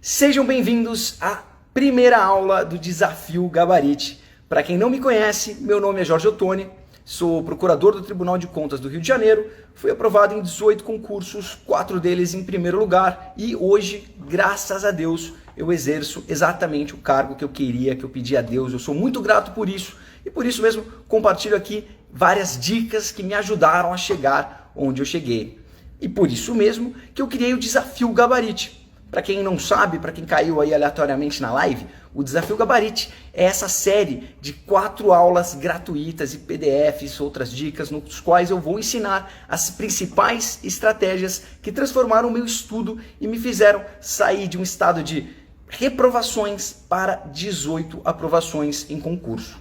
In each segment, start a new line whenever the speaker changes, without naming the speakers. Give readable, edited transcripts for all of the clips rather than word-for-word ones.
Sejam bem-vindos à primeira aula do Desafio Gabarite. Para quem não me conhece, meu nome é Jorge Ottoni, sou procurador do Tribunal de Contas do Rio de Janeiro, fui aprovado em 18 concursos, 4 deles em primeiro lugar e hoje, graças a Deus, eu exerço exatamente o cargo que eu queria, que eu pedi a Deus. Eu sou muito grato por isso e por isso mesmo compartilho aqui várias dicas que me ajudaram a chegar onde eu cheguei. E por isso mesmo que eu criei o Desafio Gabarite. Para quem não sabe, para quem caiu aí aleatoriamente na live, o Desafio Gabarite é essa série de 4 aulas gratuitas e PDFs, outras dicas, nos quais eu vou ensinar as principais estratégias que transformaram o meu estudo e me fizeram sair de um estado de reprovações para 18 aprovações em concurso.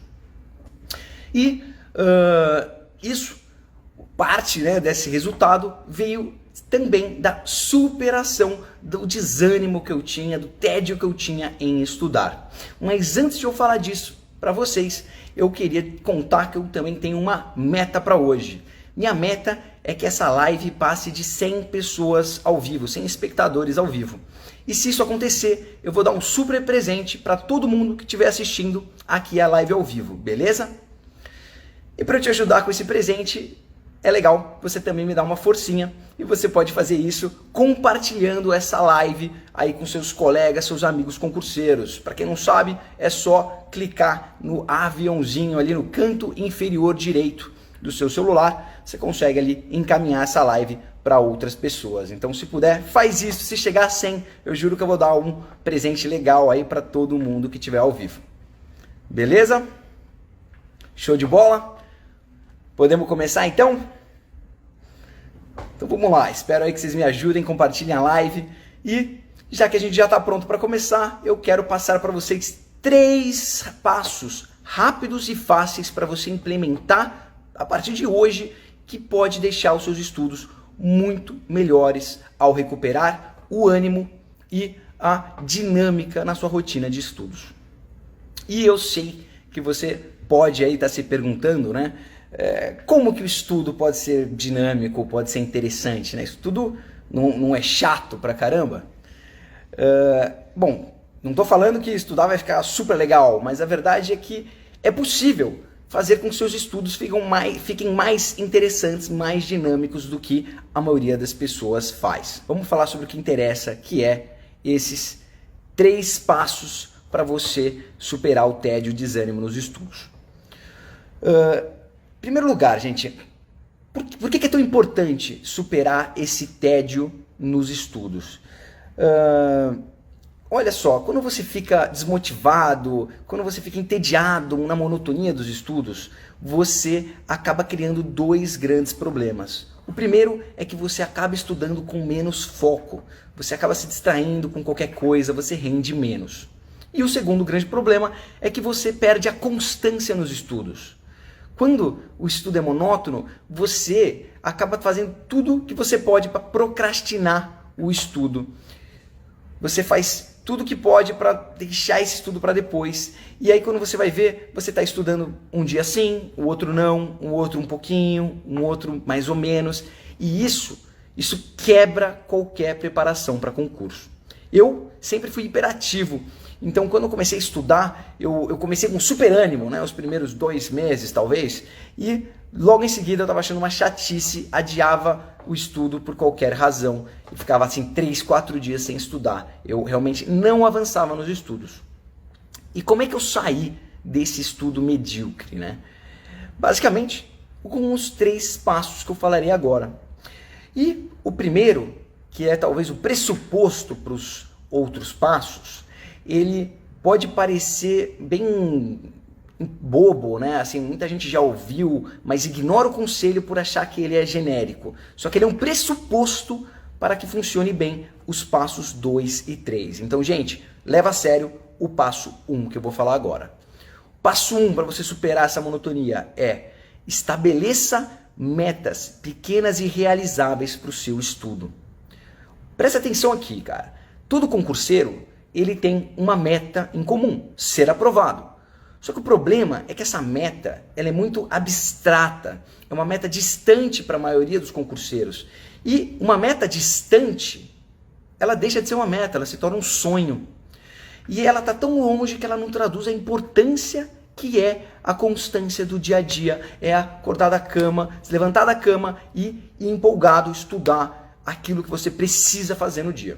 E parte desse resultado veio também da superação do desânimo que eu tinha, do tédio que eu tinha em estudar. Mas antes de eu falar disso para vocês, eu queria contar que eu também tenho uma meta para hoje. Minha meta é que essa live passe de 100 pessoas ao vivo, 100 espectadores ao vivo. E se isso acontecer, eu vou dar um super presente para todo mundo que estiver assistindo aqui a live ao vivo, beleza? E para te ajudar com esse presente, é legal você também me dar uma forcinha e você pode fazer isso compartilhando essa live aí com seus colegas, seus amigos concurseiros. Para quem não sabe, é só clicar no aviãozinho ali no canto inferior direito do seu celular, você consegue ali encaminhar essa live para outras pessoas. Então, se puder, faz isso. Se chegar a 100, eu juro que eu vou dar um presente legal aí para todo mundo que estiver ao vivo. Beleza? Show de bola? Podemos começar então? Então vamos lá, espero aí que vocês me ajudem, compartilhem a live e já que a gente já está pronto para começar, eu quero passar para vocês 3 passos rápidos e fáceis para você implementar a partir de hoje que pode deixar os seus estudos muito melhores ao recuperar o ânimo e a dinâmica na sua rotina de estudos. E eu sei que você pode aí estar se perguntando, né? Como que o estudo pode ser dinâmico, pode ser interessante, né? Isso tudo não é chato pra caramba? Bom, não estou falando que estudar vai ficar super legal, mas a verdade é que é possível fazer com que seus estudos fiquem mais interessantes, mais dinâmicos do que a maioria das pessoas faz. Vamos falar sobre o que interessa, que é esses 3 passos para você superar o tédio e o desânimo nos estudos. Em primeiro lugar, gente, por que é tão importante superar esse tédio nos estudos? Olha só, quando você fica desmotivado, quando você fica entediado na monotonia dos estudos, você acaba criando 2 grandes problemas. O primeiro é que você acaba estudando com menos foco, você acaba se distraindo com qualquer coisa, você rende menos. E o segundo grande problema é que você perde a constância nos estudos. Quando o estudo é monótono, você acaba fazendo tudo que você pode para procrastinar o estudo. Você faz tudo que pode para deixar esse estudo para depois. E aí quando você vai ver, você está estudando um dia sim, o outro não, um outro um pouquinho, um outro mais ou menos. E isso quebra qualquer preparação para concurso. Eu sempre fui hiperativo. Então, quando eu comecei a estudar, eu comecei com super ânimo, né? Os primeiros 2 meses, talvez. E logo em seguida eu estava achando uma chatice, adiava o estudo por qualquer razão. E ficava assim 3, 4 dias sem estudar. Eu realmente não avançava nos estudos. E como é que eu saí desse estudo medíocre, né? Basicamente, com os 3 passos que eu falarei agora. E o primeiro, que é talvez o pressuposto para os outros passos, ele pode parecer bem bobo, né? Assim, muita gente já ouviu, mas ignora o conselho por achar que ele é genérico. Só que ele é um pressuposto para que funcione bem os passos 2 e 3. Então, gente, leva a sério o passo 1 que eu vou falar agora. Passo 1 para você superar essa monotonia é: estabeleça metas pequenas e realizáveis para o seu estudo. Presta atenção aqui, cara. Todo concurseiro ele tem uma meta em comum, ser aprovado. Só que o problema é que essa meta ela é muito abstrata, é uma meta distante para a maioria dos concurseiros. E uma meta distante, ela deixa de ser uma meta, ela se torna um sonho. E ela está tão longe que ela não traduz a importância que é a constância do dia a dia, é acordar da cama, se levantar da cama e ir empolgado estudar aquilo que você precisa fazer no dia.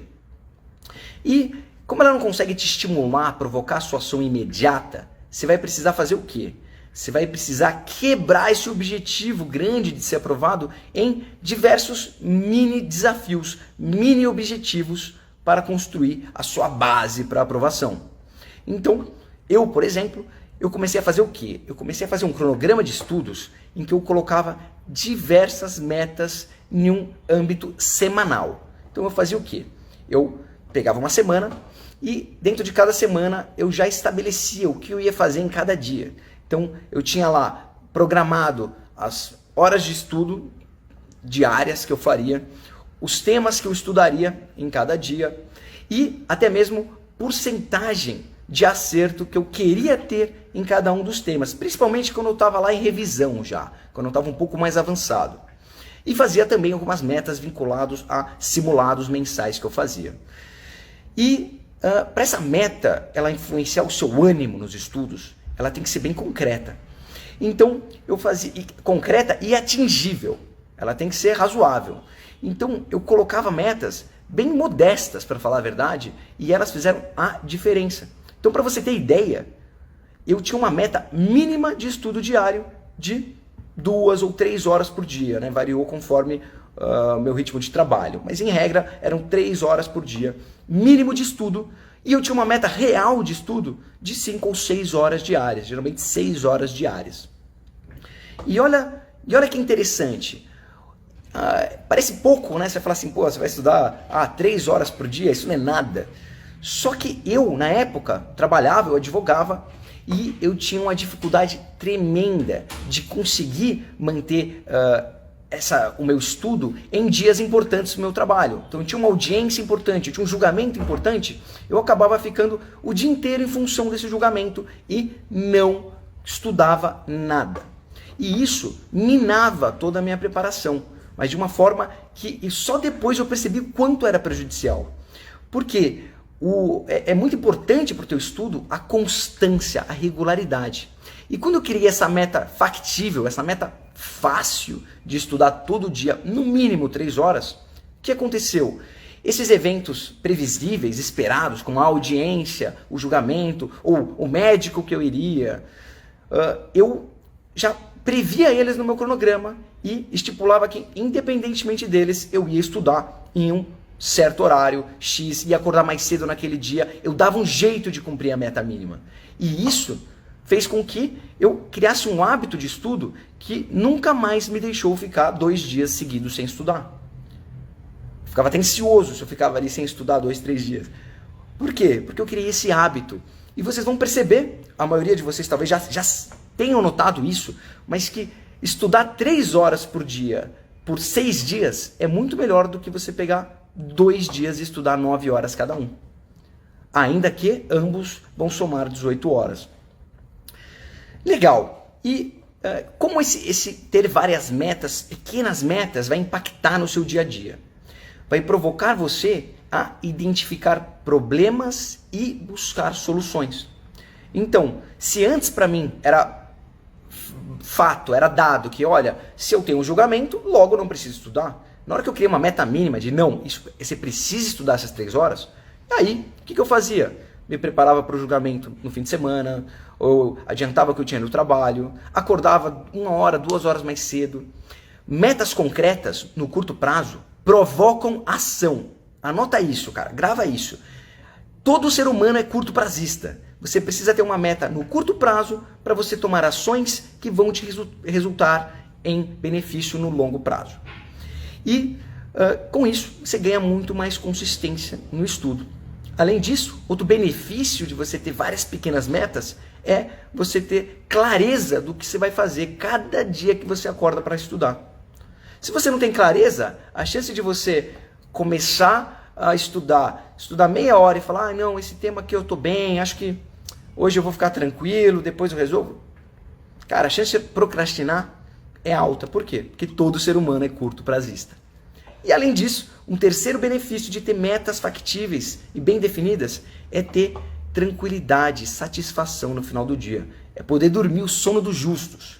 E como ela não consegue te estimular, provocar a sua ação imediata, você vai precisar fazer o quê? Você vai precisar quebrar esse objetivo grande de ser aprovado em diversos mini desafios, mini objetivos para construir a sua base para aprovação. Então, eu, por exemplo, eu comecei a fazer o quê? Eu comecei a fazer um cronograma de estudos em que eu colocava diversas metas em um âmbito semanal. Então eu fazia o quê? Eu pegava uma semana e dentro de cada semana eu já estabelecia o que eu ia fazer em cada dia. Então eu tinha lá programado as horas de estudo diárias que eu faria, os temas que eu estudaria em cada dia e até mesmo porcentagem de acerto que eu queria ter em cada um dos temas, principalmente quando eu estava lá em revisão já, quando eu estava um pouco mais avançado. E fazia também algumas metas vinculadas a simulados mensais que eu fazia. E para essa meta ela influenciar o seu ânimo nos estudos, ela tem que ser bem concreta. Então eu fazia concreta e atingível, ela tem que ser razoável. Então eu colocava metas bem modestas, para falar a verdade, e elas fizeram a diferença. Então, para você ter ideia, eu tinha uma meta mínima de estudo diário de 2 ou 3 horas por dia, né? Variou conforme meu ritmo de trabalho, mas em regra eram 3 horas por dia, mínimo de estudo, e eu tinha uma meta real de estudo de 5 ou 6 horas diárias, geralmente 6 horas diárias. E olha que interessante, parece pouco, né? Você fala assim, pô, você vai estudar 3 horas por dia, isso não é nada. Só que eu, na época, trabalhava, eu advogava e eu tinha uma dificuldade tremenda de conseguir manter o meu estudo em dias importantes do meu trabalho. Então eu tinha uma audiência importante, eu tinha um julgamento importante, eu acabava ficando o dia inteiro em função desse julgamento e não estudava nada. E isso minava toda a minha preparação, mas de uma forma que só depois eu percebi o quanto era prejudicial. Por quê? É muito importante para o teu estudo a constância, a regularidade. E quando eu queria essa meta factível, essa meta fácil de estudar todo dia, no mínimo 3 horas, o que aconteceu? Esses eventos previsíveis, esperados, como a audiência, o julgamento, ou o médico que eu iria, eu já previa eles no meu cronograma e estipulava que, independentemente deles, eu ia estudar em um certo horário, X, ia acordar mais cedo naquele dia, eu dava um jeito de cumprir a meta mínima. E isso fez com que eu criasse um hábito de estudo que nunca mais me deixou ficar 2 dias seguidos sem estudar. Ficava até ansioso se eu ficava ali sem estudar 2, 3 dias. Por quê? Porque eu criei esse hábito. E vocês vão perceber, a maioria de vocês talvez já tenham notado isso, mas que estudar 3 horas por dia, por 6 dias, é muito melhor do que você pegar 2 dias e estudar 9 horas cada um. Ainda que ambos vão somar 18 horas. Legal. E como esse ter várias metas, pequenas metas, vai impactar no seu dia a dia? Vai provocar você a identificar problemas e buscar soluções. Então, se antes para mim era fato, era dado que, olha, se eu tenho um julgamento, logo eu não preciso estudar. Na hora que eu criei uma meta mínima de não, você precisa estudar essas 3 horas, aí o que eu fazia? Me preparava para o julgamento no fim de semana, ou adiantava o que eu tinha no trabalho, acordava 1 hora, 2 horas mais cedo. Metas concretas no curto prazo provocam ação. Anota isso, cara, grava isso. Todo ser humano é curto prazista. Você precisa ter uma meta no curto prazo para você tomar ações que vão te resultar em benefício no longo prazo. E com isso você ganha muito mais consistência no estudo. Além disso, outro benefício de você ter várias pequenas metas é você ter clareza do que você vai fazer cada dia que você acorda para estudar. Se você não tem clareza, a chance de você começar a estudar meia hora e falar, não, esse tema aqui eu estou bem, acho que hoje eu vou ficar tranquilo, depois eu resolvo. Cara, a chance de procrastinar é alta. Por quê? Porque todo ser humano é curto prazista. E além disso, Um terceiro benefício de ter metas factíveis e bem definidas é ter tranquilidade, satisfação no final do dia. É poder dormir o sono dos justos.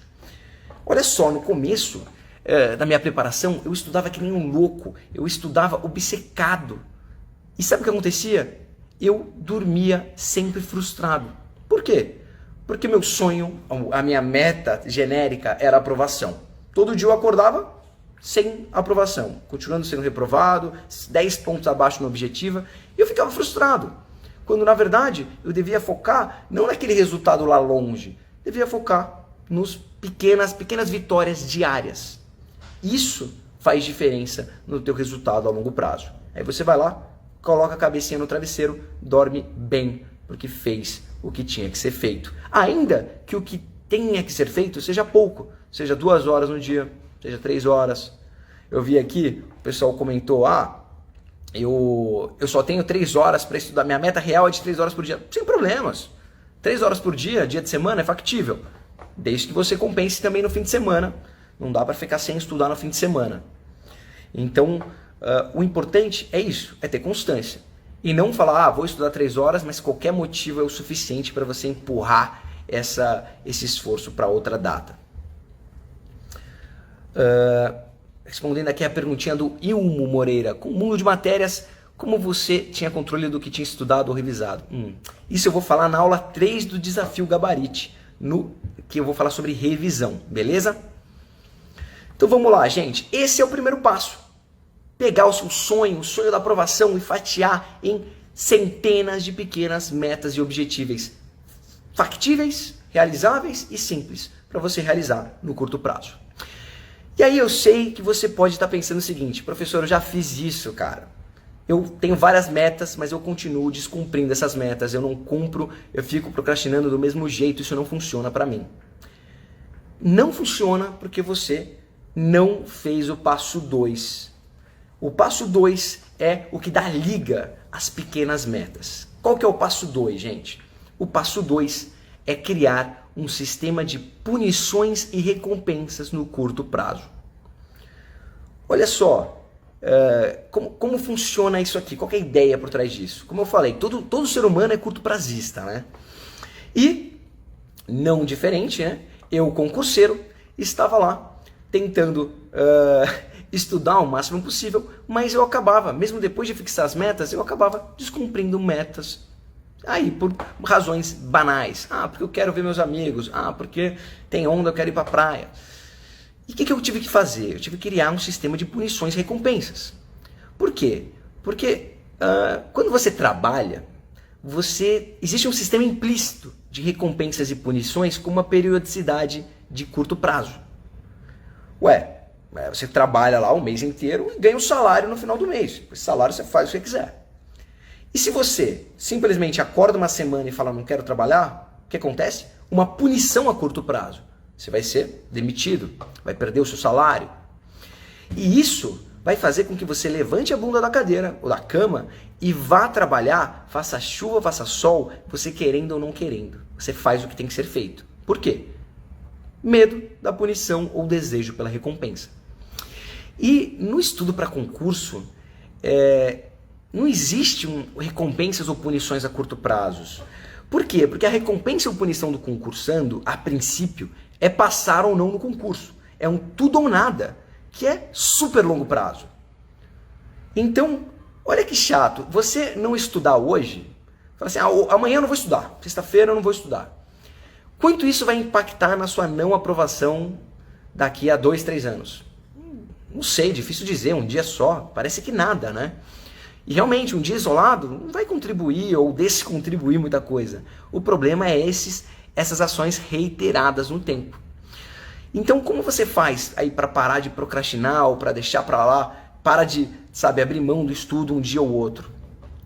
Olha só, no começo da minha preparação, eu estudava que nem um louco, eu estudava obcecado. E sabe o que acontecia? Eu dormia sempre frustrado. Por quê? Porque meu sonho, a minha meta genérica era aprovação. Todo dia eu acordava sem aprovação, continuando sendo reprovado, 10 pontos abaixo no objetivo, e eu ficava frustrado. Quando na verdade eu devia focar não naquele resultado lá longe, devia focar nos pequenas vitórias diárias. Isso faz diferença no teu resultado a longo prazo. Aí você vai lá, coloca a cabecinha no travesseiro, dorme bem, porque fez o que tinha que ser feito. Ainda que o que tenha que ser feito seja pouco, seja 2 horas no dia, seja 3 horas. Eu vi aqui, o pessoal comentou, eu só tenho 3 horas para estudar, minha meta real é de 3 horas por dia. Sem problemas. 3 horas por dia, dia de semana, é factível. Desde que você compense também no fim de semana. Não dá para ficar sem estudar no fim de semana. Então, o importante é isso, é ter constância. E não falar, vou estudar 3 horas, mas qualquer motivo é o suficiente para você empurrar esse esforço para outra data. Respondendo aqui a perguntinha do Ilmo Moreira. Com o mundo de matérias, como você tinha controle do que tinha estudado ou revisado? Isso eu vou falar na aula 3 do Desafio Gabarite, que eu vou falar sobre revisão, beleza? Então vamos lá, gente. Esse é o primeiro passo. Pegar o seu sonho, o sonho da aprovação e fatiar em centenas de pequenas metas e objetivos factíveis, realizáveis e simples para você realizar no curto prazo. E aí eu sei que você pode estar pensando o seguinte, professor, eu já fiz isso, cara. Eu tenho várias metas, mas eu continuo descumprindo essas metas, eu não cumpro, eu fico procrastinando do mesmo jeito, isso não funciona para mim. Não funciona porque você não fez o passo 2. O passo 2 é o que dá liga às pequenas metas. Qual que é o passo 2, gente? O passo 2 é criar um sistema de punições e recompensas no curto prazo. Olha só, como funciona isso aqui? Qual que é a ideia por trás disso? Como eu falei, todo ser humano é curto prazista, né? E, não diferente, né? Eu, concurseiro, estava lá tentando estudar o máximo possível, mas eu acabava, mesmo depois de fixar as metas, eu acabava descumprindo metas. Aí, por razões banais. Porque eu quero ver meus amigos. Porque tem onda, eu quero ir para a praia. E o que eu tive que fazer? Eu tive que criar um sistema de punições e recompensas. Por quê? Porque quando você trabalha, existe um sistema implícito de recompensas e punições com uma periodicidade de curto prazo. Você trabalha lá o mês inteiro e ganha um salário no final do mês. Com esse salário você faz o que você quiser. E se você simplesmente acorda uma semana e fala não quero trabalhar, o que acontece? Uma punição a curto prazo. Você vai ser demitido, vai perder o seu salário. E isso vai fazer com que você levante a bunda da cadeira ou da cama e vá trabalhar, faça chuva, faça sol, você querendo ou não querendo. Você faz o que tem que ser feito. Por quê? Medo da punição ou desejo pela recompensa. E no estudo para concurso, não existe recompensas ou punições a curto prazo. Por quê? Porque a recompensa ou punição do concursando, a princípio, é passar ou não no concurso. É um tudo ou nada, que é super longo prazo. Então, olha que chato. Você não estudar hoje, fala assim, amanhã eu não vou estudar, sexta-feira eu não vou estudar. Quanto isso vai impactar na sua não aprovação daqui a 2, 3 anos? Não sei, difícil dizer, um dia só, parece que nada, né? E realmente, um dia isolado não vai contribuir ou descontribuir muita coisa. O problema é essas ações reiteradas no tempo. Então, como você faz aí para parar de procrastinar ou para deixar para lá, para de, abrir mão do estudo um dia ou outro?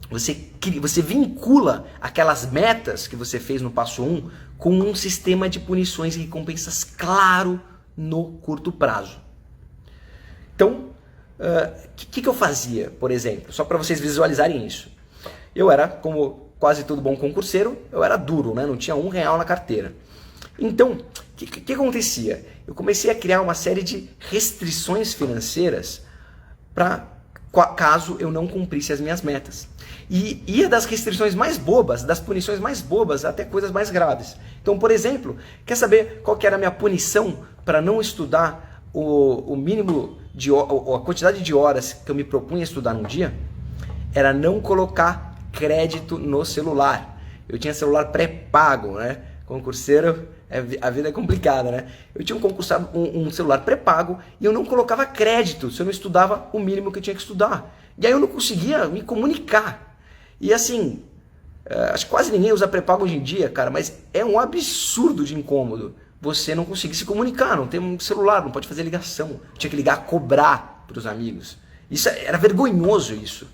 Você vincula aquelas metas que você fez no passo 1 com um sistema de punições e recompensas claro no curto prazo. Então, o que eu fazia, por exemplo? Só para vocês visualizarem isso. Eu era, como quase todo bom concurseiro, eu era duro, né? Não tinha R$1 na carteira. Então, o que acontecia? Eu comecei a criar uma série de restrições financeiras para caso eu não cumprisse as minhas metas. E ia das restrições mais bobas, das punições mais bobas, até coisas mais graves. Então, por exemplo, quer saber qual que era a minha punição para não estudar o mínimo, a quantidade de horas que eu me propunha a estudar num dia? Era não colocar crédito no celular. Eu tinha celular pré-pago, né? Concurseiro, a vida é complicada, né? Eu tinha um celular pré-pago e eu não colocava crédito se eu não estudava o mínimo que eu tinha que estudar. E aí eu não conseguia me comunicar. E assim, acho que quase ninguém usa pré-pago hoje em dia, cara, mas é um absurdo de incômodo você não conseguir se comunicar, não tem um celular, não pode fazer ligação. Tinha que ligar, cobrar para os amigos. Isso era vergonhoso isso.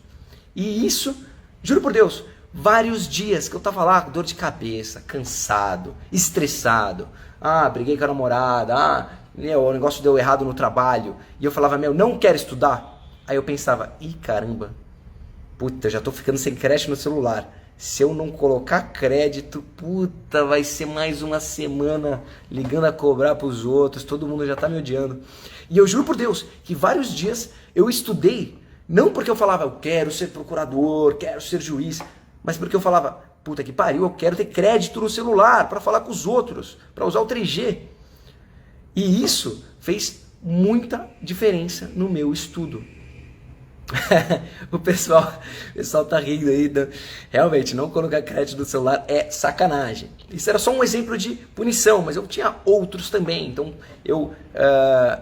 E isso, juro por Deus, vários dias que eu tava lá com dor de cabeça, cansado, estressado. Briguei com a namorada, o negócio deu errado no trabalho. E eu falava, não quero estudar. Aí eu pensava, caramba, puta, já tô ficando sem crédito no celular. Se eu não colocar crédito, puta, vai ser mais uma semana ligando a cobrar pros outros, todo mundo já tá me odiando. E eu juro por Deus que vários dias eu estudei, não porque eu falava, eu quero ser procurador, quero ser juiz, mas porque eu falava, puta que pariu, eu quero ter crédito no celular para falar com os outros, para usar o 3G. E isso fez muita diferença no meu estudo. O pessoal tá rindo aí. Realmente, não colocar crédito no celular é sacanagem. Isso era só um exemplo de punição, mas eu tinha outros também. Então eu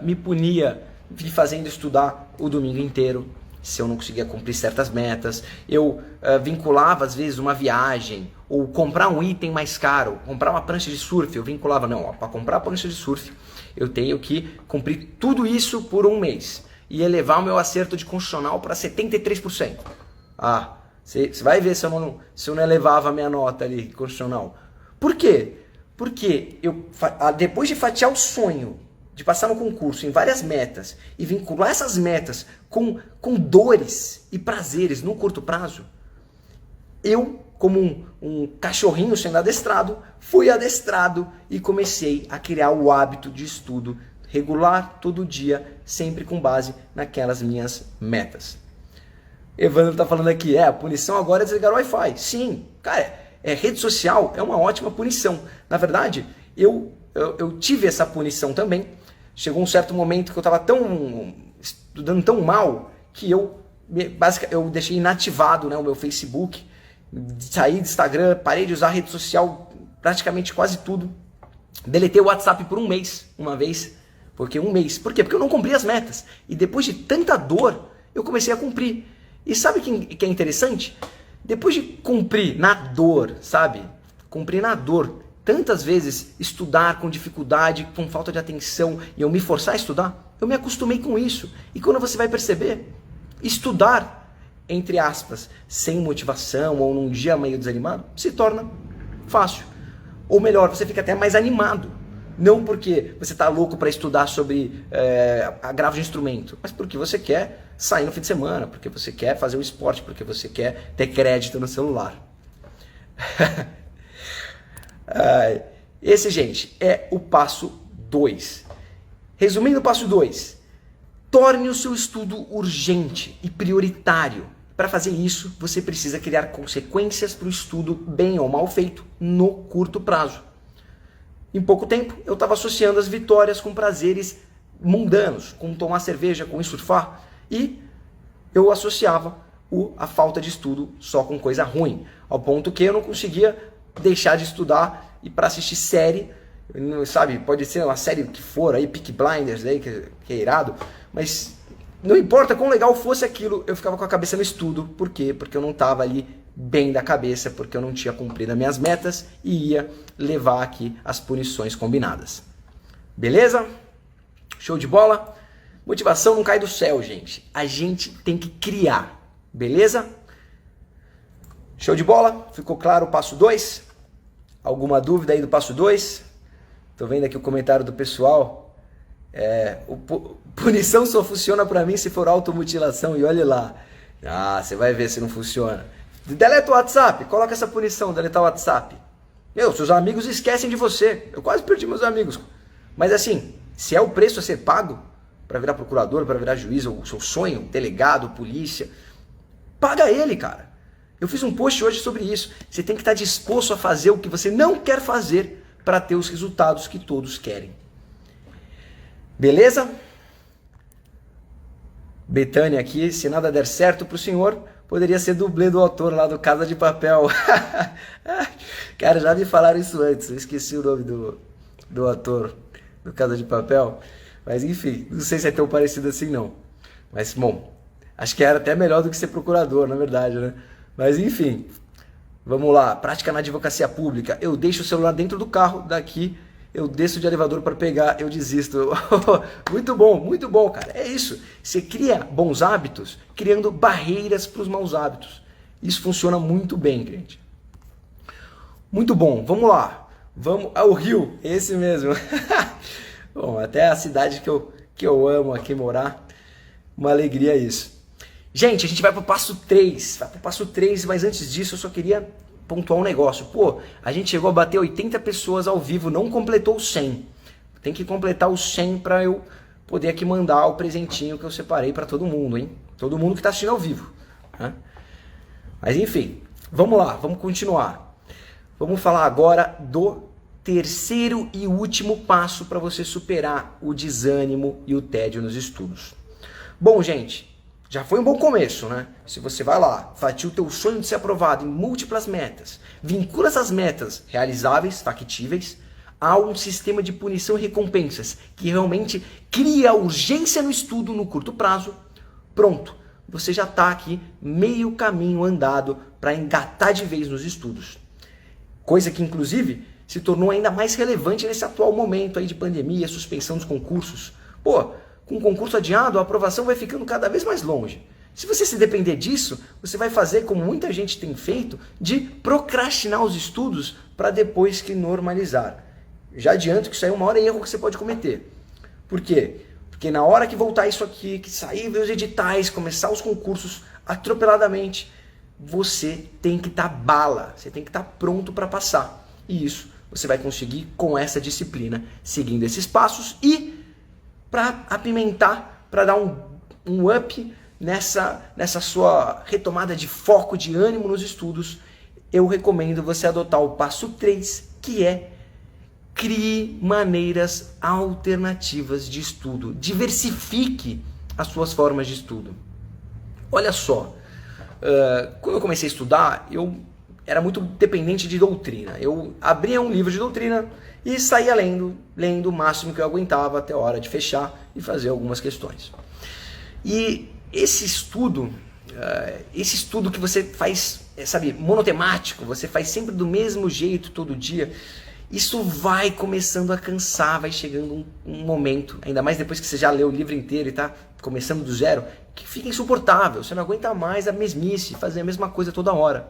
me punia me fazendo estudar o domingo inteiro se eu não conseguia cumprir certas metas. Eu vinculava às vezes uma viagem ou comprar um item mais caro, comprar uma prancha de surf. Eu vinculava, para comprar a prancha de surf eu tenho que cumprir tudo isso por um mês e elevar o meu acerto de constitucional para 73%. Você vai ver se eu não elevava a minha nota ali constitucional. Por quê? Porque depois de fatiar o sonho de passar no concurso em várias metas e vincular essas metas com dores e prazeres no curto prazo, eu, como um cachorrinho sendo adestrado, fui adestrado e comecei a criar o hábito de estudo regular, todo dia, sempre com base naquelas minhas metas. Evandro está falando aqui, a punição agora é desligar o Wi-Fi. Sim, cara, rede social é uma ótima punição. Na verdade, eu tive essa punição também. Chegou um certo momento que eu estava estudando tão mal que eu deixei inativado, né, o meu Facebook, saí do Instagram, parei de usar a rede social praticamente quase tudo. Deletei o WhatsApp por uma vez. Por quê? Porque eu não cumpri as metas. E depois de tanta dor, eu comecei a cumprir. E sabe o que é interessante? Depois de cumprir na dor, cumprir na dor, tantas vezes estudar com dificuldade, com falta de atenção, e eu me forçar a estudar, eu me acostumei com isso. E quando você vai perceber, estudar, entre aspas, sem motivação ou num dia meio desanimado, se torna fácil. Ou melhor, você fica até mais animado. Não porque você está louco para estudar sobre agravo de instrumento, mas porque você quer sair no fim de semana, porque você quer fazer o esporte, porque você quer ter crédito no celular. Esse, gente, é o passo 2. Resumindo o passo 2, torne o seu estudo urgente e prioritário. Para fazer isso, você precisa criar consequências para o estudo bem ou mal feito no curto prazo. Em pouco tempo, eu estava associando as vitórias com prazeres mundanos, com tomar cerveja, com surfar, e eu associava a falta de estudo só com coisa ruim, ao ponto que eu não conseguia deixar de estudar e para assistir série, pode ser uma série que for, aí, Peaky Blinders, aí, que é irado, mas não importa quão legal fosse aquilo, eu ficava com a cabeça no estudo. Por quê? Porque eu não estava ali bem da cabeça, porque eu não tinha cumprido as minhas metas e ia levar aqui as punições combinadas. Beleza? Show de bola? Motivação não cai do céu, gente. A gente tem que criar. Beleza? Show de bola? Ficou claro o passo 2? Alguma dúvida aí do passo 2? Tô vendo aqui o comentário do pessoal. Punição só funciona pra mim se for automutilação, e olhe lá. Você vai ver se não funciona. Deleta o WhatsApp, coloca essa punição, deletar o WhatsApp. Seus amigos esquecem de você. Eu quase perdi meus amigos. Mas assim, se é o preço a ser pago, para virar procurador, para virar juiz, ou o seu sonho, delegado, polícia, paga ele, cara. Eu fiz um post hoje sobre isso. Você tem que estar disposto a fazer o que você não quer fazer para ter os resultados que todos querem. Beleza? Betânia aqui, se nada der certo pro senhor, poderia ser dublê do autor lá do Casa de Papel. Cara, já me falaram isso antes, eu esqueci o nome do ator do Casa de Papel. Mas enfim, não sei se é tão parecido assim não. Mas bom, acho que era até melhor do que ser procurador, na verdade, né? Mas enfim, vamos lá. Prática na advocacia pública. Eu deixo o celular dentro do carro, daqui eu desço de elevador para pegar, eu desisto. Muito bom, cara. É isso. Você cria bons hábitos criando barreiras para os maus hábitos. Isso funciona muito bem, gente. Muito bom. Vamos lá. Vamos ao Rio. Esse mesmo. Bom, até a cidade que eu amo aqui morar. Uma alegria isso. Gente, a gente vai pro passo 3. Vai pro passo 3, mas antes disso eu só queria pontuar um negócio. Pô, a gente chegou a bater 80 pessoas ao vivo, não completou os 100. Tem que completar os 100 para eu poder aqui mandar o presentinho que eu separei para todo mundo, hein? Todo mundo que está assistindo ao vivo. Né? Mas enfim, vamos lá, vamos continuar. Vamos falar agora do terceiro e último passo para você superar o desânimo e o tédio nos estudos. Bom, gente, já foi um bom começo, né? Se você vai lá, fatia o teu sonho de ser aprovado em múltiplas metas, vincula essas metas realizáveis, factíveis, a um sistema de punição e recompensas que realmente cria urgência no estudo no curto prazo, pronto, você já está aqui meio caminho andado para engatar de vez nos estudos. Coisa que, inclusive, se tornou ainda mais relevante nesse atual momento aí de pandemia, suspensão dos concursos. Pô, com o concurso adiado, a aprovação vai ficando cada vez mais longe. Se você se depender disso, você vai fazer como muita gente tem feito, de procrastinar os estudos para depois que normalizar. Já adianto que isso aí é o maior erro que você pode cometer. Por quê? Porque na hora que voltar isso aqui, que sair os editais, começar os concursos atropeladamente, você tem que estar bala, você tem que estar pronto para passar. E isso você vai conseguir com essa disciplina, seguindo esses passos e para apimentar, para dar um up nessa sua retomada de foco, de ânimo nos estudos, eu recomendo você adotar o passo 3, que é crie maneiras alternativas de estudo. Diversifique as suas formas de estudo. Olha só, quando eu comecei a estudar, eu era muito dependente de doutrina. Eu abria um livro de doutrina e saía lendo o máximo que eu aguentava até a hora de fechar e fazer algumas questões. E esse estudo que você faz, sabe, monotemático, você faz sempre do mesmo jeito todo dia, isso vai começando a cansar, vai chegando um momento, ainda mais depois que você já leu o livro inteiro e está começando do zero, que fica insuportável, você não aguenta mais a mesmice, fazer a mesma coisa toda hora.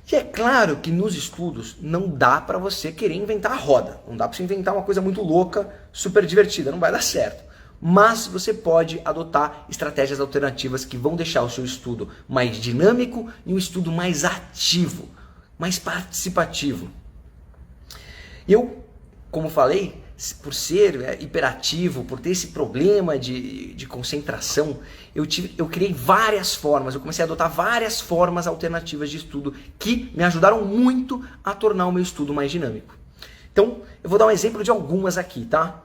E é claro que nos estudos não dá para você querer inventar a roda, não dá para você inventar uma coisa muito louca, super divertida, não vai dar certo. Mas você pode adotar estratégias alternativas que vão deixar o seu estudo mais dinâmico e um estudo mais ativo, mais participativo. Eu, como falei, por ser hiperativo, por ter esse problema de concentração, eu criei várias formas, eu comecei a adotar várias formas alternativas de estudo que me ajudaram muito a tornar o meu estudo mais dinâmico. Então, eu vou dar um exemplo de algumas aqui, tá?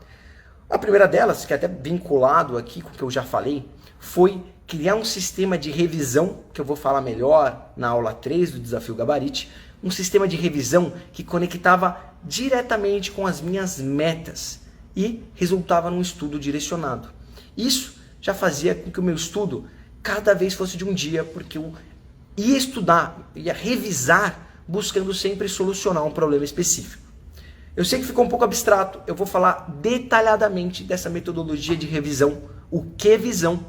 A primeira delas, que é até vinculado aqui com o que eu já falei, foi criar um sistema de revisão, que eu vou falar melhor na aula 3 do Desafio Gabarite, um sistema de revisão que conectava diretamente com as minhas metas e resultava num estudo direcionado. Isso já fazia com que o meu estudo cada vez fosse de um dia, porque eu ia estudar, ia revisar, buscando sempre solucionar um problema específico. Eu sei que ficou um pouco abstrato, eu vou falar detalhadamente dessa metodologia de revisão, o que visão,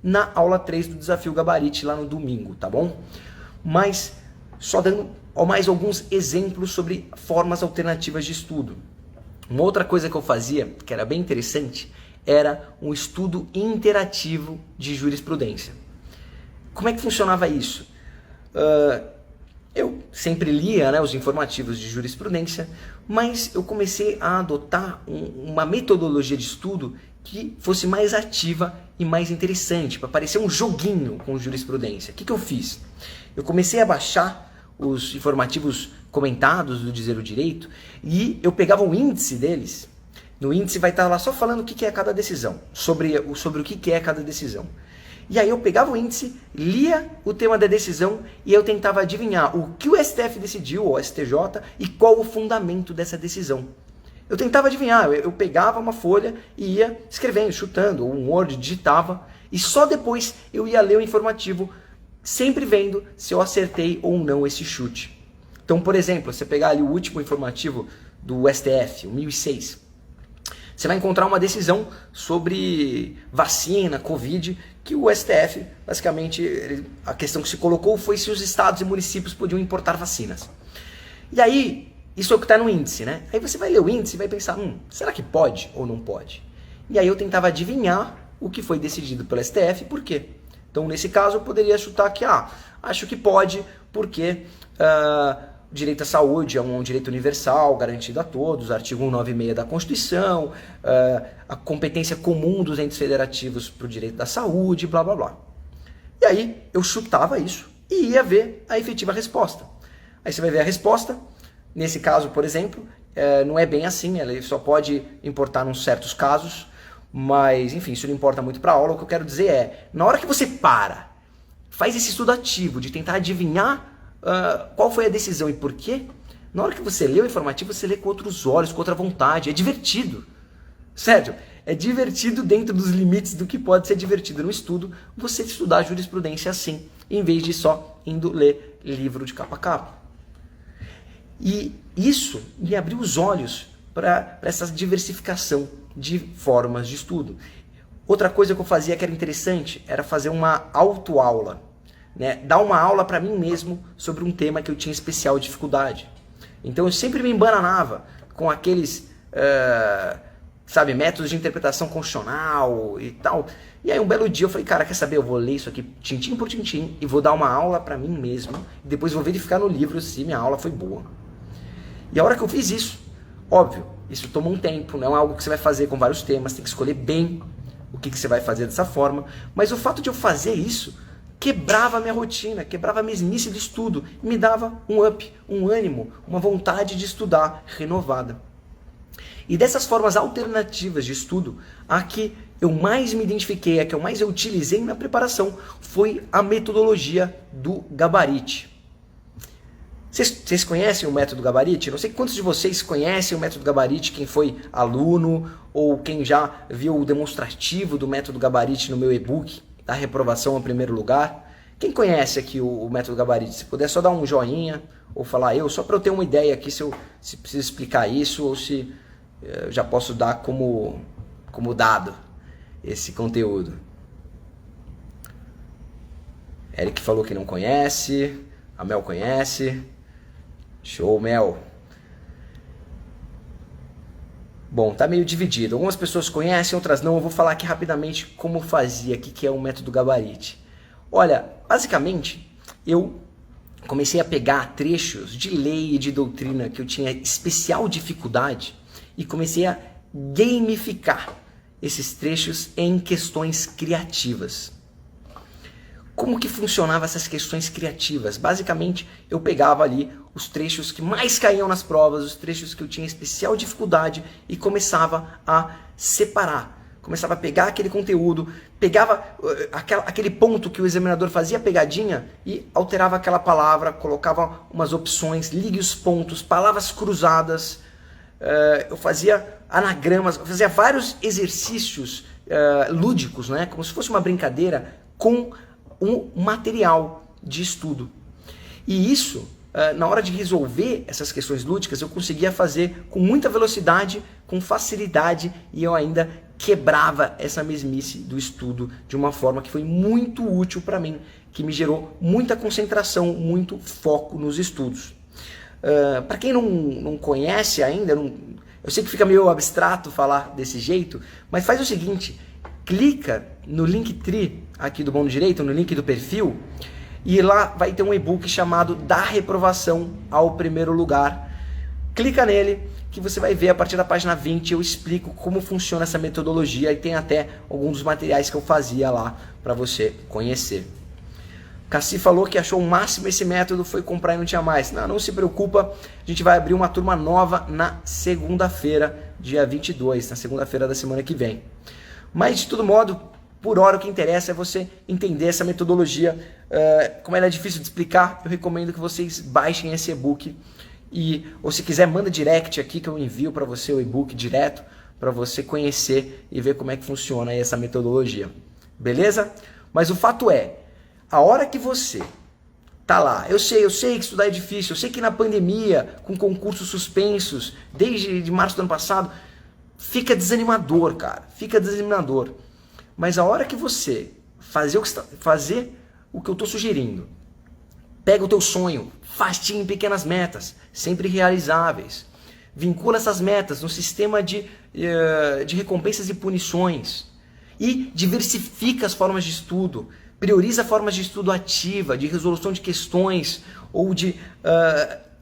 na aula 3 do Desafio Gabarite, lá no domingo, tá bom? Mas só dando mais alguns exemplos sobre formas alternativas de estudo. Uma outra coisa que eu fazia, que era bem interessante, era um estudo interativo de jurisprudência. Como é que funcionava isso? Eu sempre lia, né, os informativos de jurisprudência, mas eu comecei a adotar uma metodologia de estudo que fosse mais ativa e mais interessante, para parecer um joguinho com jurisprudência. O que eu fiz? Eu comecei a baixar os informativos comentados do Dizer o Direito e eu pegava o índice deles. No índice vai estar lá só falando o que é cada decisão, sobre o que é cada decisão. E aí eu pegava o índice, lia o tema da decisão e eu tentava adivinhar o que o STF decidiu, ou STJ, e qual o fundamento dessa decisão. Eu tentava adivinhar, eu pegava uma folha e ia escrevendo, chutando, ou um Word, digitava, e só depois eu ia ler o informativo, sempre vendo se eu acertei ou não esse chute. Então, por exemplo, você pegar ali o último informativo do STF, o 1006, você vai encontrar uma decisão sobre vacina, Covid, que o STF, basicamente, a questão que se colocou foi se os estados e municípios podiam importar vacinas. E aí, isso é o que está no índice, né? Aí você vai ler o índice e vai pensar, será que pode ou não pode? E aí eu tentava adivinhar o que foi decidido pelo STF e por quê. Então, nesse caso, eu poderia chutar que, acho que pode porque o direito à saúde é um direito universal, garantido a todos, artigo 196 da Constituição, a competência comum dos entes federativos para o direito da saúde, blá, blá, blá. E aí eu chutava isso e ia ver a efetiva resposta. Aí você vai ver a resposta. Nesse caso, por exemplo, não é bem assim, ela só pode importar em certos casos, mas, enfim, isso não importa muito para a aula. O que eu quero dizer é, na hora que você faz esse estudo ativo de tentar adivinhar qual foi a decisão e por quê, na hora que você lê o informativo, você lê com outros olhos, com outra vontade, é divertido. Sério, é divertido dentro dos limites do que pode ser divertido no estudo, você estudar jurisprudência assim, em vez de só indo ler livro de capa a capa. E isso me abriu os olhos para essa diversificação de formas de estudo. Outra coisa que eu fazia que era interessante era fazer uma autoaula, né? Dar uma aula para mim mesmo sobre um tema que eu tinha especial dificuldade. Então eu sempre me embananava com aqueles, métodos de interpretação constitucional e tal. E aí um belo dia eu falei, cara, quer saber, eu vou ler isso aqui tintim por tintim e vou dar uma aula para mim mesmo. E depois vou verificar no livro se minha aula foi boa. E a hora que eu fiz isso, óbvio, isso toma um tempo, não é algo que você vai fazer com vários temas, tem que escolher bem o que você vai fazer dessa forma. Mas o fato de eu fazer isso quebrava a minha rotina, quebrava a mesmice de estudo e me dava um up, um ânimo, uma vontade de estudar renovada. E dessas formas alternativas de estudo, a que eu mais me identifiquei, a que eu mais utilizei na preparação, foi a metodologia do gabarite. Vocês conhecem o método gabarite? Não sei quantos de vocês conhecem o método gabarite, quem foi aluno ou quem já viu o demonstrativo do método gabarite no meu e-book, da reprovação ao primeiro lugar. Quem conhece aqui o método gabarite? Se puder só dar um joinha ou falar eu, só para eu ter uma ideia aqui se preciso explicar isso ou se eu já posso dar como dado esse conteúdo. Eric falou que não conhece, a Mel conhece. Show, Mel. Bom, tá meio dividido. Algumas pessoas conhecem, outras não. Eu vou falar aqui rapidamente como fazia, o que é o método gabarite. Olha, basicamente, eu comecei a pegar trechos de lei e de doutrina que eu tinha especial dificuldade e comecei a gamificar esses trechos em questões criativas. Como que funcionavam essas questões criativas? Basicamente, eu pegava ali os trechos que mais caíam nas provas, os trechos que eu tinha especial dificuldade e começava a separar. Começava a pegar aquele conteúdo, pegava aquele ponto que o examinador fazia pegadinha e alterava aquela palavra, colocava umas opções, ligue os pontos, palavras cruzadas. Eu fazia anagramas, eu fazia vários exercícios lúdicos, né? Como se fosse uma brincadeira com um material de estudo. E isso, na hora de resolver essas questões lúdicas, eu conseguia fazer com muita velocidade, com facilidade, e eu ainda quebrava essa mesmice do estudo de uma forma que foi muito útil para mim, que me gerou muita concentração, muito foco nos estudos. Para quem não conhece ainda, eu sei que fica meio abstrato falar desse jeito, mas faz o seguinte, clica no Linktree aqui do Bom do Direito, no link do perfil, e lá vai ter um e-book chamado Da Reprovação ao Primeiro Lugar. clica nele que você vai ver a partir da página 20 eu explico como funciona essa metodologia e tem até alguns dos materiais que eu fazia lá para você conhecer. Cassi falou que achou o máximo esse método, foi comprar e não tinha mais. Não se preocupa, a gente vai abrir uma turma nova na segunda-feira, dia 22, na segunda-feira da semana que vem. Mas de todo modo, por hora o que interessa é você entender essa metodologia. Como ela é difícil de explicar, eu recomendo que vocês baixem esse e-book. Ou se quiser, manda direct aqui que eu envio para você o e-book direto, para você conhecer e ver como é que funciona aí essa metodologia. Beleza? Mas o fato é, a hora que você tá lá, eu sei que estudar é difícil, eu sei que na pandemia, com concursos suspensos, desde março do ano passado, fica desanimador, cara, fica desanimador. Mas a hora que você fazer o que eu tô sugerindo, pega o teu sonho, fatia em pequenas metas, sempre realizáveis, vincula essas metas no sistema de recompensas e punições e diversifica as formas de estudo. Prioriza formas de estudo ativa, de resolução de questões ou de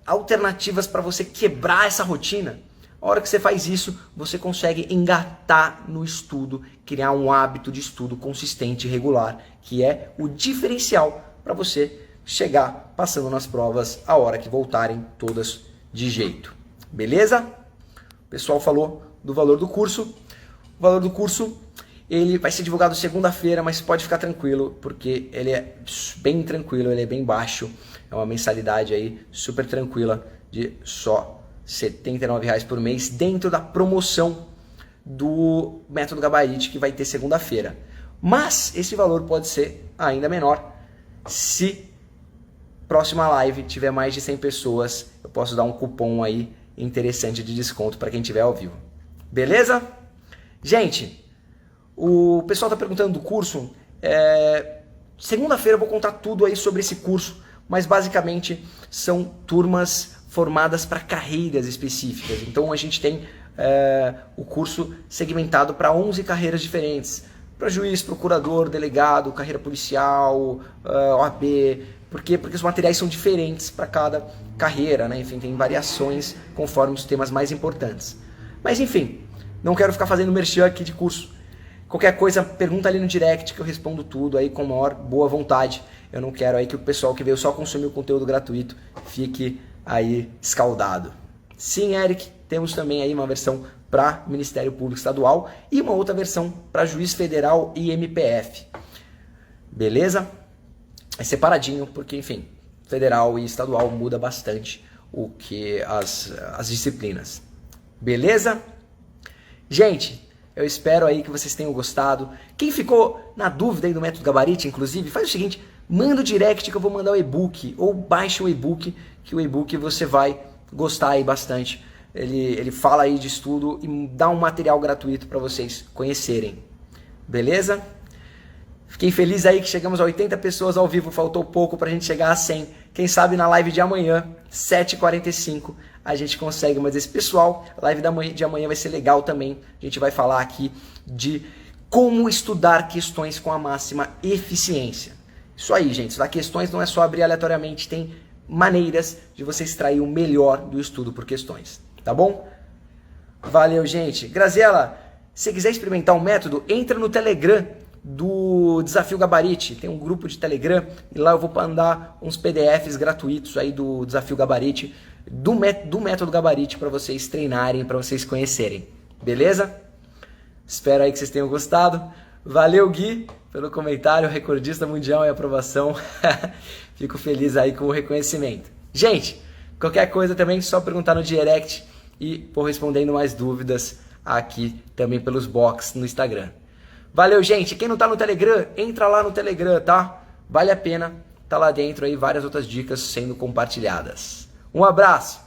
alternativas para você quebrar essa rotina. A hora que você faz isso, você consegue engatar no estudo, criar um hábito de estudo consistente e regular, que é o diferencial para você chegar passando nas provas a hora que voltarem todas de jeito. Beleza? O pessoal falou do valor do curso. O valor do curso ele vai ser divulgado segunda-feira, mas pode ficar tranquilo, porque ele é bem tranquilo, ele é bem baixo. É uma mensalidade aí super tranquila de só R$ 79,00 por mês, dentro da promoção do Método Gabarite que vai ter segunda-feira. Mas esse valor pode ser ainda menor se próxima live tiver mais de 100 pessoas. Eu posso dar um cupom aí interessante de desconto para quem tiver ao vivo. Beleza? Gente, o pessoal está perguntando do curso. Segunda-feira eu vou contar tudo aí sobre esse curso, mas basicamente são turmas formadas para carreiras específicas. Então a gente tem o curso segmentado para 11 carreiras diferentes. Para juiz, procurador, delegado, carreira policial, OAB. Por quê? Porque os materiais são diferentes para cada carreira, né? Enfim, tem variações conforme os temas mais importantes. Mas enfim, não quero ficar fazendo merchan aqui de curso. Qualquer coisa, pergunta ali no direct que eu respondo tudo aí com a maior boa vontade. Eu não quero aí que o pessoal que veio só consumir o conteúdo gratuito fique aí escaldado. Sim, Eric, temos também aí uma versão para Ministério Público Estadual e uma outra versão para Juiz Federal e MPF. Beleza? É separadinho, porque, enfim, federal e estadual muda bastante o que as disciplinas. Beleza? Gente, eu espero aí que vocês tenham gostado. Quem ficou na dúvida aí do Método Gabarite, inclusive, faz o seguinte, manda o direct que eu vou mandar o e-book, ou baixa o e-book, que o e-book você vai gostar aí bastante. Ele fala aí de estudo e dá um material gratuito para vocês conhecerem. Beleza? Fiquei feliz aí que chegamos a 80 pessoas ao vivo, faltou pouco para a gente chegar a 100. Quem sabe na live de amanhã, 7h45, a gente consegue. Mas esse pessoal, a live de amanhã vai ser legal também. A gente vai falar aqui de como estudar questões com a máxima eficiência. Isso aí, gente. Estudar questões não é só abrir aleatoriamente, tem maneiras de você extrair o melhor do estudo por questões. Tá bom? Valeu, gente. Graziela, se quiser experimentar um método, entra no Telegram do Desafio Gabarite. Tem um grupo de Telegram e lá eu vou mandar uns PDFs gratuitos aí do Desafio Gabarite, do Método Gabarite, para vocês treinarem, para vocês conhecerem. Beleza? Espero aí que vocês tenham gostado. Valeu, Gui, pelo comentário, recordista mundial em aprovação. Fico feliz aí com o reconhecimento. Gente, qualquer coisa também, só perguntar no direct e vou respondendo mais dúvidas aqui também pelos box no Instagram. Valeu, gente. Quem não tá no Telegram, entra lá no Telegram, tá? Vale a pena. Tá lá dentro aí várias outras dicas sendo compartilhadas. Um abraço.